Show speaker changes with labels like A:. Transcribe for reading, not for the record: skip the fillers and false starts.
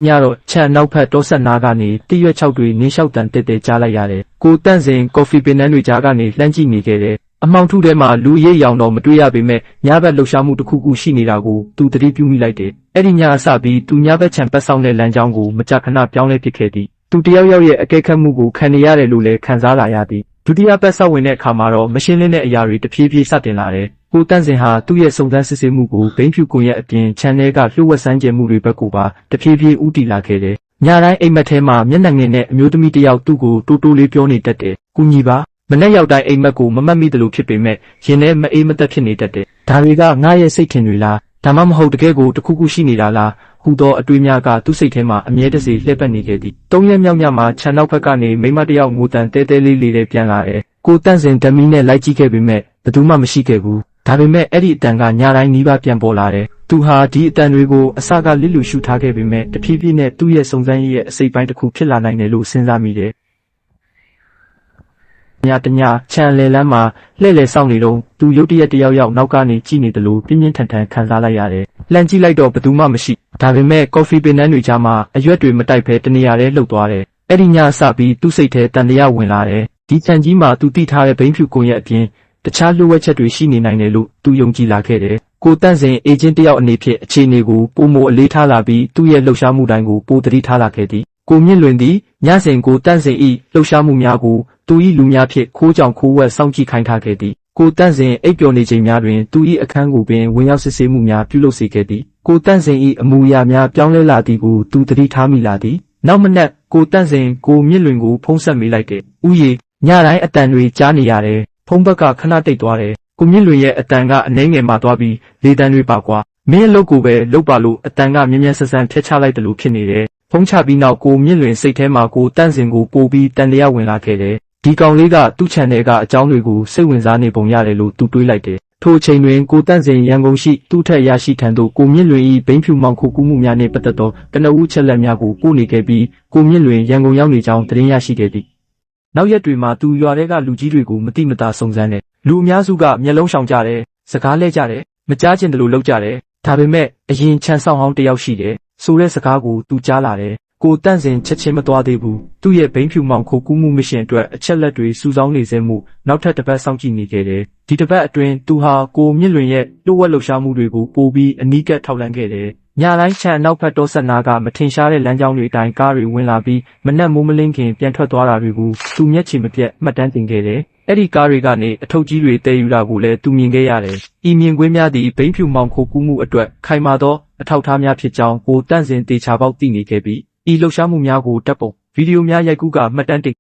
A: ညတော့ခြံနောက်ဖက်တောဆက်နာကနေတရွက်6တွေနင်းလျှောက်တန်တက်တက်ကြားလိုက်ရတယ်ကိုတန့်စင်ကော်ဖီပင်နှန်းတွေကြားကနေလှမ်းကြည့်နေခဲ့တယ်အမောင်ထုထဲမှာလူရိပ်ရောင်တော့မတွေ့ရပေမဲ့ညဘက်လှုပ်ရှားမှုတစ်ခုခုရှိနေတာကိုသူသတိပြုမိလိုက်တယ်အဲ့ဒီညအစပြီးသူညဘက်ခြံပတ်ဆောင်တဲ့လမ်းကြောင်းကိုမကြာခဏပြောင်းလဲပစ်ခဲ့သည်သူတယောက်ရဲ့အကဲခတ်မှုကိုခံနေရတယ်လို့လည်းခံစားလာရသည်ဒုတိယပတ်ဆောက်ဝင်တဲ့အခါမှာတော့မရှင်းလင်းတဲ့အရာတွေတဖြည်းဖြည်းစတင်လာတယ်ကိုတန့်စင်ဟာသူ့ရဲ့စုံစမ်းစစ်ဆေးမှုကိုဘိန်းဖြူကွန်ရက်အပြင်ခြံထဲကလှုပ်ဝက်ဆန်းကျင်မှုတွေဘက်ကိုပါတဖြည်းဖြည်းဦးတည်လာခဲ့တယ်ညတိုင်းအိမ်မက်ထဲမှာမျက်နှာငယ်နဲ့အမျိုးသမီးတစ်ယောက်သူ့ကိုတိုးတိုးလေးပြောနေတတ်တယ်။ကူညီပါမနေ့ရောက်တိုင်းအိမ်မက်ကိုမမှတ်မိသလိုဖြစ်ပေမဲ့ရင်ထဲမအေးမသက်ဖြစ်နေတတ်တယ်။ဒါတွေကငါရဲ့စိတ်ထင်တွေလားဒါမှမဟုတ်တကယ်ကိုတစ်ခုခုရှိနေတာလားဟူသောအတွေးများကသူ့စိတ်ထဲမှာအမြဲတစေလှည့်ပတ်နေခဲ့သည်။၃ရက်မြောက်ညမှာခြံနောက်ဘက်ကနေမိမတစ်ယောက်ငိုတန်တဲတဲလေးလေးပြန်လာတယ်။ကိုတန့်စင်ဓမီနဲ့လိုက်ကြည့်ခဲ့ပေမဲ့ဘယ်သူမှမရှိခဲ့ဘူး။ဒါပေမဲ့အဲ့ဒီအတန်ကညတိုင်းနီးပါးပြန်ပေါ်လာတယ်။သူဟာဒီအတန်တွေကိုအစကလစ်လူရှုထားခဲ့ပေမဲ့တဖြည်းဖြည်းနဲ့သူ့ရဲ့စုံစမ်းရေးရဲ့အစိပ်ပိုင်းတစ်ခုဖြစ်လာနိုင်တယ်လို့စဉ်းစားမိတယ်။ညတညခြံလေလမ်းမှာလှည့်လည်ဆောင်နေတော့သူရုတ်တရက်တယောက်နောက်ကနေကြည့်နေတယ်လို့ပြင်းပြင်းထန်ထန်ခံစားလိုက်ရတယ်။လှမ်းကြည့်လိုက်တော့ဘယ်သူမှမရှိ။ဒါပေမဲ့ကော်ဖီပင်နှန်းတွေကြားမှာအရွက်တွေမတိုက်ဘဲတနေရာထဲလှုပ်သွားတယ်။အဲ့ဒီညစပြီးသူ့စိတ်ထဲတန်တရားဝင်လာတယ်။ဒီခြံကြီးမှာသူတိထားတဲ့ဘိန်းဖြူကွန်ရက်အပြင်တခြားလှုပ်ဝက်ချက်တွေရှိနေနိုင်တယ်လို့သူယုံကြည်လာခဲ့တယ်။ကိုတန့်စင်အေဂျင့်တယောက်အနေဖြင့်အခြေအနေကိုပိုမိုအလေးထားလာပြီးသူ့ရဲ့လှုပ်ရှားမှုတိုင်းကိုပိုသတိထားလာခဲ့သည်။ကိုမြင့်လွင်သည်ညစဉ်ကိုတန့်စင်၏လှုပ်ရှားမှုများကိုသူ၏လူများဖြင့်ခိုးကြောင်ခိုးဝက်စောင့်ကြည့်ခိုင်းထားခဲ့သည်။ကိုတန့်စင်အိပ်ပျော်နေချိန်များတွင်သူ၏အခန်းကိုပင်ဝင်ရောက်စစ်ဆေးမှုများပြုလုပ်စေခဲ့သည်။ကိုတန့်စင်၏အမူအရာများပြောင်းလဲလာသည်ကိုသူသတိထားမိလာသည်။နောက်မနက်ကိုတန့်စင်ကိုမြင့်လွင်ကိုဖုံးဆက်မိလိုက်တယ်။ဦးရေညတိုင်းအတန်တွေကြားနေရတယ်။ဖုံးဘက်ကခဏတိတ်သွားတယ်။ကိုမြင့်လွင်ရဲ့အတန်ကအနှဲငယ်မှသွားပြီးလေတန်းတွေပါကွာမင်းအလုပ်ကိုပဲလုပ်ပါလို့အတန်ကမြ мян ဆဆန်ဖျက်ချလိုက်တယ်လို့ဖြစ်နေတယ်ဖုံးချပြီးနောက်ကိုမြင့်လွင်စိတ်ထဲမှာကိုတန့်စင်ကိုပို့ပြီးတန်တရားဝင်လာခဲ့တယ်ဒီကောင်လေးကသူ့ချန်နယ်ကအကြောင်းတွေကိုစိတ်ဝင်စားနေပုံရတယ်လို့သူတွေးလိုက်တယ်ထိုအချိန်တွင်ကိုတန့်စင်ရန်ကုန်ရှိသူ့ထက်ရရှိထံသို့ကိုမြင့်လွင်၏ဘိန်းဖြူမောင်ခုကူးမှုများနှင့်ပတ်သက်သောကနဦးချက်လက်များကိုပို့နေခဲ့ပြီးကိုမြင့်လွင်ရန်ကုန်ရောက်နေကြောင်းသတင်းရရှိခဲ့သည်နောက်ရက်တွေမှာသူရွာထဲကလူကြီးတွေကိုမတိမတာစုံစမ်းတယ်လူအများစုကမျက်လုံးရှောင်ကြတယ်စကားလဲကြတယ်မကြားချင်တယ်လို့လုပ်ကြတယ်ဒါပေမဲ့အရင်ခြံဆောင်ဟောင်းတယောက်ရှိတယ်ဆိုတဲ့စကားကိုသူကြားလာတယ်ကိုတန့်စင်ချက်ချင်းမသွားသေးဘူးသူ့ရဲ့ဘိန်းဖြူမောင်ခိုကူးမှုမရှင်အတွက်အချက်လက်တွေစုဆောင်းနေစေမှုနောက်ထပ်တစ်ပတ်စောင့်ကြည့်နေခဲ့တယ်ဒီတစ်ပတ်အတွင်းသူဟာကိုမြင့်လွင်ရဲ့လှုပ်ဝက်လှုပ်ရှားမှုတွေကိုပိုပြီးအနီးကပ်ထောက်လှမ်းခဲ့တယ်ညတိုင်းခြံနောက်ဖက်တောဆက်နာကမထင်ရှားတဲ့လမ်းကြောင်းတွေအတိုင်းကားတွေဝင်လာပြီးမနက်မိုးမလင်းခင်ပြန်ထွက်သွားတာတွေကိုသူမျက်ခြေမပြတ်မှတ်တမ်းတင်ခဲ့တယ်အဲ့ဒီကားတွေကနေအထုပ်ကြီးတွေတည်ယူတာကိုလည်းသူမြင်ခဲ့ရတယ်။ဤမြင်ကွင်းများသည့်ဘိန်းဖြူမောင်ခိုကူးမှုအတွက်ခိုင်မာသောအထောက်အထားများဖြစ်ကြောင်းကိုတန့်စင်တေချာပေါက်သိနေခဲ့ပြီးဤလှုပ်ရှားမှုများကိုတပ်ပုံဗီဒီယိုများရိုက်ကူးကမှတ်တမ်းတင်